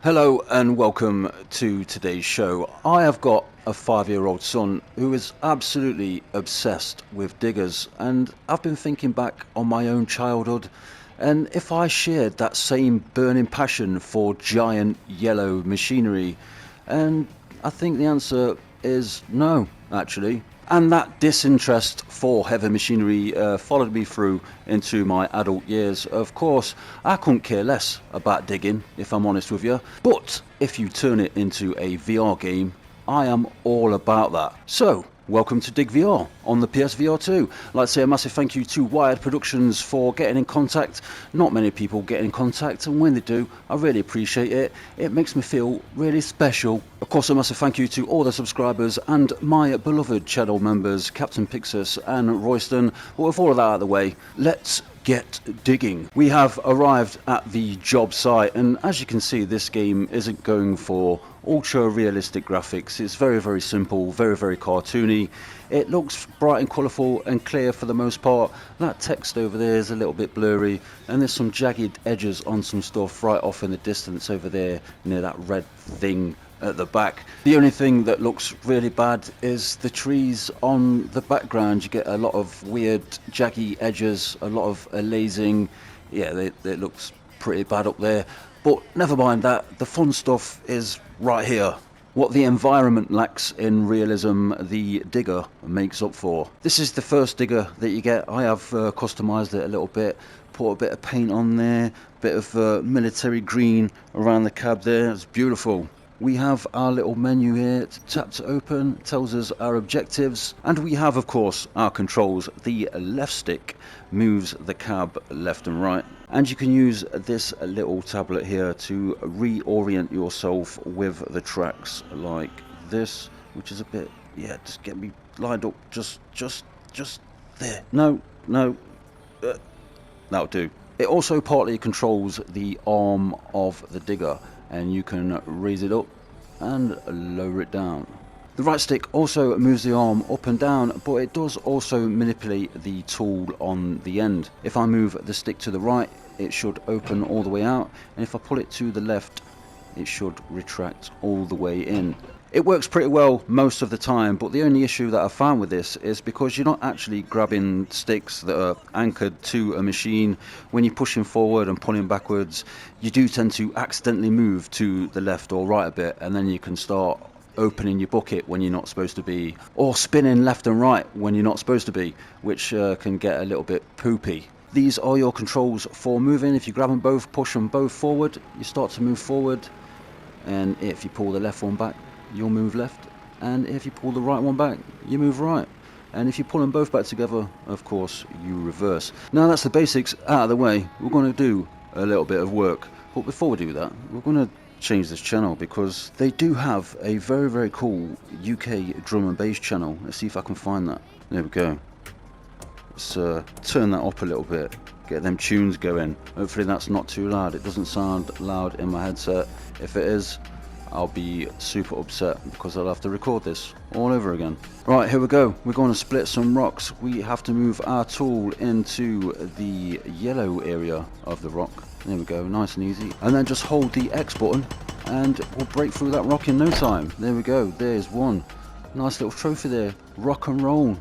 Hello and welcome to today's show. I have got a 5-year-old son who is absolutely obsessed with diggers, and I've been thinking back on my own childhood and if I shared that same burning passion for giant yellow machinery, and I think the answer is no, actually. And that disinterest for heavy machinery followed me through into my adult years. Of course, I couldn't care less about digging, if I'm honest with you. But if you turn it into a VR game, I am all about that. So, welcome to DigVR on the PSVR2. I'd like to say a massive thank you to Wired Productions for getting in contact. Not many people get in contact, and when they do, I really appreciate it. It makes me feel really special. Of course, a massive thank you to all the subscribers and my beloved channel members, Captain Pixus and Royston. But with all of that out of the way, let's get digging. We have arrived at the job site, and as you can see, this game isn't going for ultra realistic graphics. It's very simple, very cartoony. It looks bright and colourful and clear for the most part. That text over there is a little bit blurry, and there's some jagged edges on some stuff right off in the distance over there near that red thing at the back. The only thing that looks really bad is the trees on the background. You get a lot of weird jaggy edges, a lot of lasing. Yeah, it looks pretty bad up there, but never mind that. The fun stuff is right here. What the environment lacks in realism, the digger makes up for. This is the first digger that you get. I have customized it a little bit, put a bit of paint on there, bit of military green around the cab there. It's beautiful. We have our little menu here. Tap to open, tells us our objectives, and we have, of course, our controls. The left stick moves the cab left and right, and you can use this little tablet here to reorient yourself with the tracks like this, which is a bit, yeah, just get me lined up just there. No, that'll do. It also partly controls the arm of the digger, and you can raise it up and lower it down. The right stick also moves the arm up and down, but it does also manipulate the tool on the end. If I move the stick to the right, it should open all the way out, and if I pull it to the left, it should retract all the way in. It works pretty well most of the time, but the only issue that I found with this is because you're not actually grabbing sticks that are anchored to a machine. When you're pushing forward and pulling backwards, you do tend to accidentally move to the left or right a bit, and then you can start opening your bucket when you're not supposed to be, or spinning left and right when you're not supposed to be, which can get a little bit poopy. These are your controls for moving. If you grab them both, push them both forward, you start to move forward, and if you pull the left one back, you'll move left, and if you pull the right one back, you move right, and if you pull them both back together, of course, you reverse. Now that's the basics out of the way. We're going to do a little bit of work, but before we do that, we're going to change this channel because they do have a very cool UK drum and bass channel. Let's see if I can find that. There we go. Let's turn that up a little bit, get them tunes going. Hopefully that's not too loud. It doesn't sound loud in my headset. If it is, I'll be super upset because I'll have to record this all over again. Right, here we go. We're going to split some rocks. We have to move our tool into the yellow area of the rock. There we go, nice and easy. And then just hold the X button and we'll break through that rock in no time. There we go, there's one. Nice little trophy there. Rock and roll.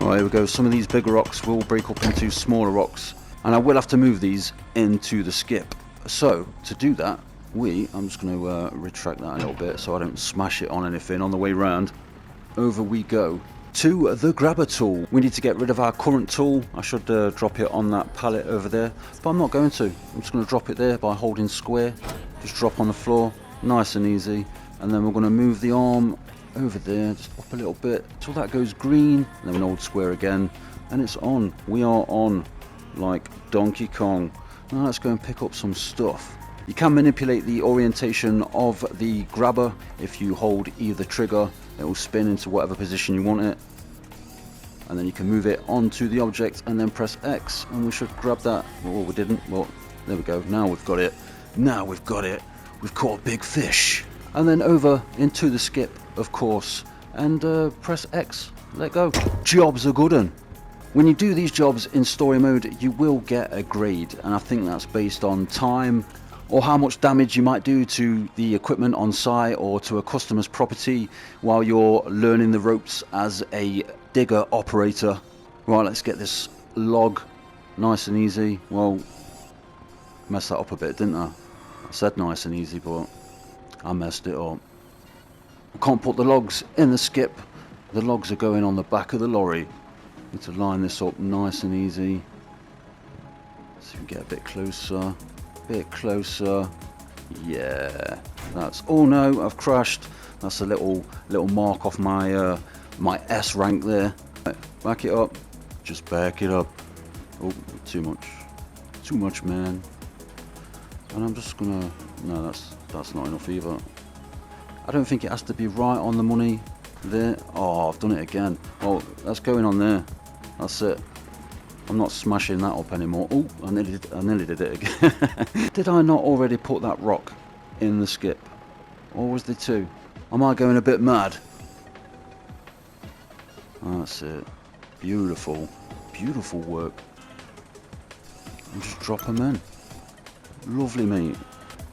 Right, here we go. Some of these bigger rocks will break up into smaller rocks, and I will have to move these into the skip. So to do that, I'm just going to retract that a little bit so I don't smash it on anything on the way round. Over we go to the grabber tool. We need to get rid of our current tool. I should drop it on that pallet over there, but I'm not going to. I'm just going to drop it there by holding square. Just drop on the floor, nice and easy, and then we're going to move the arm over there, just up a little bit till that goes green, and then an old square again, and it's on. We are on like Donkey Kong. Now let's go and pick up some stuff. You can manipulate the orientation of the grabber. If you hold either trigger, it will spin into whatever position you want it, and then you can move it onto the object and then press X, and we should grab that. Well, we didn't. Well, there we go. Now we've got it. We've caught a big fish. And then over into the skip, of course, and press X. Let go. Job's a good one. When you do these jobs in story mode, you will get a grade, and I think that's based on time or how much damage you might do to the equipment on site or to a customer's property while you're learning the ropes as a digger operator. Right, let's get this log nice and easy. Well, messed that up a bit, didn't I? I said nice and easy, but I messed it up. I can't put the logs in the skip. The logs are going on the back of the lorry. Need to line this up nice and easy. See if we can get a bit closer. Bit closer. Yeah, that's. Oh no, I've crashed. That's a little mark off my my S rank there. Right, back it up. Just back it up. Oh, too much, man. And I'm just gonna. No, that's not enough either. I don't think it has to be right on the money there. Oh, I've done it again. Oh, that's going on there. That's it. I'm not smashing that up anymore. Oh, I nearly did it again. Did I not already put that rock in the skip? Or was there two? Am I going a bit mad? That's it. Beautiful. Beautiful work. And just drop them in. Lovely, mate.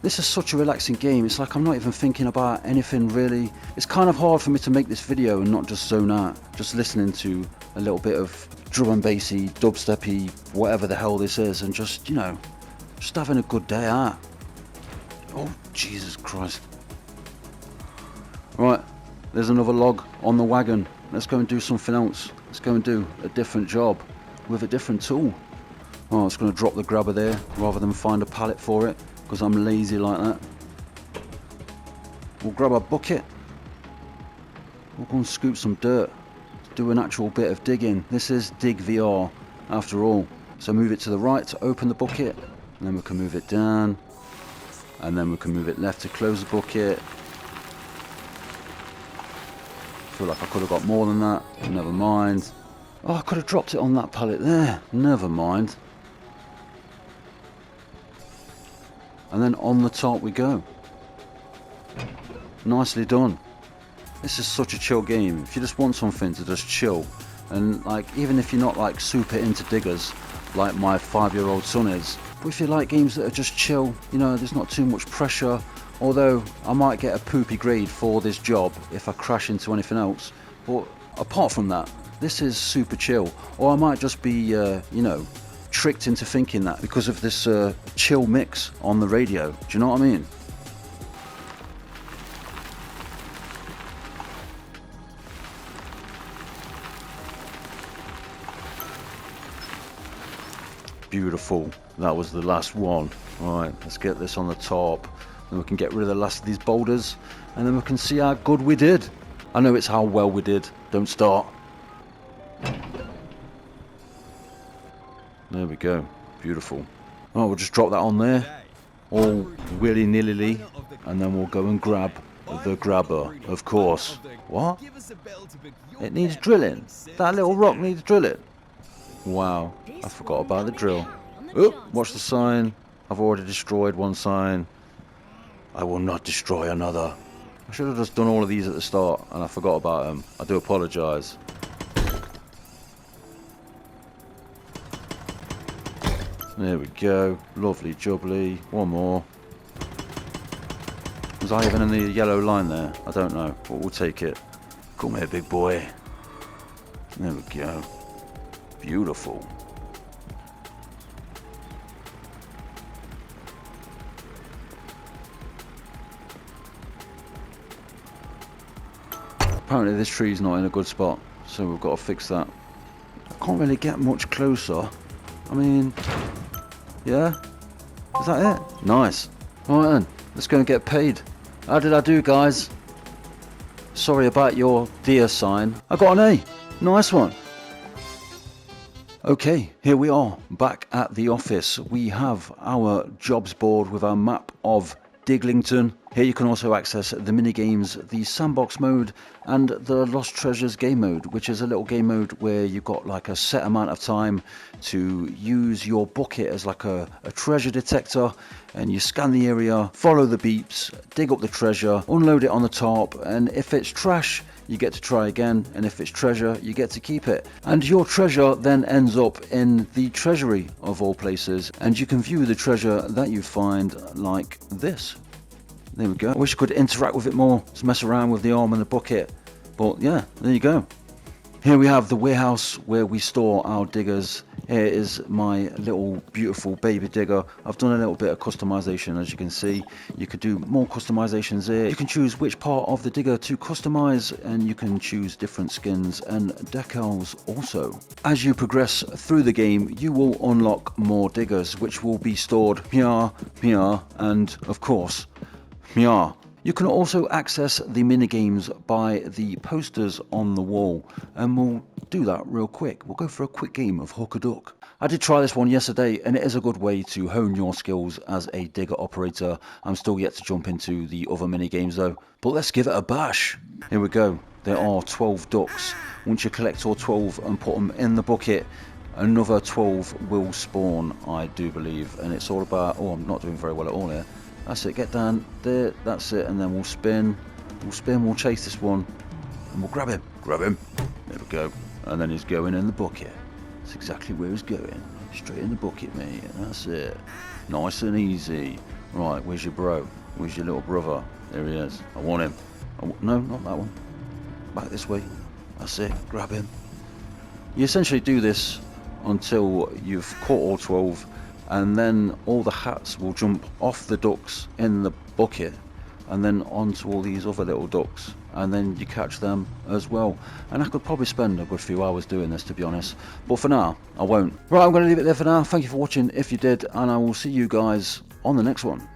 This is such a relaxing game. It's like I'm not even thinking about anything really. It's kind of hard for me to make this video and not just zone out. Just listening to a little bit of drum and bassy, dubsteppy, whatever the hell this is, and just, you know, just having a good day out. Oh, Jesus Christ. Right, there's another log on the wagon. Let's go and do something else. Let's go and do a different job with a different tool. Oh, I was going to drop the grabber there rather than find a pallet for it, because I'm lazy like that. We'll grab a bucket. We'll go and scoop some dirt. Do an actual bit of digging. This is DigVR after all. So move it to the right to open the bucket, and then we can move it down, and then we can move it left to close the bucket. Feel like I could have got more than that. Never mind. Oh, I could have dropped it on that pallet there. Never mind. And then on the top we go. Nicely done. This is such a chill game. If you just want something to just chill, and like, even if you're not like super into diggers like my 5-year-old son is, but if you like games that are just chill, you know, there's not too much pressure. Although I might get a poopy grade for this job if I crash into anything else, but apart from that, this is super chill. Or I might just be you know, tricked into thinking that because of this chill mix on the radio. Do you know what I mean? Beautiful. That was the last one. Alright, let's get this on the top. Then we can get rid of the last of these boulders, and then we can see how good we did. I know it's how well we did. Don't start. There we go. Beautiful. Oh, we'll just drop that on there, all willy-nilly, and then we'll go and grab the grabber, of course. What? It needs drilling? That little rock needs drilling? Wow, I forgot about the drill. Oh, watch the sign. I've already destroyed one sign. I will not destroy another. I should have just done all of these at the start, and I forgot about them. I do apologise. There we go. Lovely jubbly. One more. Was I even in the yellow line there? I don't know, but we'll take it. Come here, big boy. There we go. Beautiful. Apparently this tree's not in a good spot, so we've got to fix that. I can't really get much closer. I mean, yeah? Is that it? Nice. Alright then, let's go and get paid. How did I do, guys? Sorry about your deer sign. I got an A. Nice one. Okay, here we are, back at the office. We have our jobs board with our map of Diglington. Here you can also access the mini games, the sandbox mode, and the Lost Treasures game mode, which is a little game mode where you've got like a set amount of time to use your bucket as like a treasure detector, and you scan the area, follow the beeps, dig up the treasure, unload it on the top, and if it's trash, you get to try again, and if it's treasure, you get to keep it. And your treasure then ends up in the treasury of all places, and you can view the treasure that you find like this. There we go. I wish I could interact with it more, just mess around with the arm and the bucket, but yeah, there you go. Here we have the warehouse where we store our diggers. Here is my little beautiful baby digger. I've done a little bit of customization, as you can see. You could do more customizations here. You can choose which part of the digger to customize, and you can choose different skins and decals also. As you progress through the game, you will unlock more diggers, which will be stored here, and of course, here. You can also access the minigames by the posters on the wall, and we'll do that real quick. We'll go for a quick game of Hook a Duck. I did try this one yesterday, and it is a good way to hone your skills as a digger operator. I'm still yet to jump into the other minigames though, but let's give it a bash. Here we go. There are 12 ducks. Once you collect all 12 and put them in the bucket, another 12 will spawn, I do believe, and it's all about... oh, I'm not doing very well at all here. That's it, get down there, that's it, and then we'll spin, we'll chase this one, and we'll grab him, there we go, and then he's going in the bucket. That's exactly where he's going, straight in the bucket, mate, that's it, nice and easy. Right, where's your bro, where's your little brother? There he is, I want him, no, not that one, back this way, that's it, grab him. You essentially do this until you've caught all 12, and then all the hats will jump off the ducks in the bucket and then onto all these other little ducks, and then you catch them as well. And I could probably spend a good few hours doing this, to be honest, but for now I won't. Right, I'm going to leave it there for now. Thank you for watching if you did, and I will see you guys on the next one.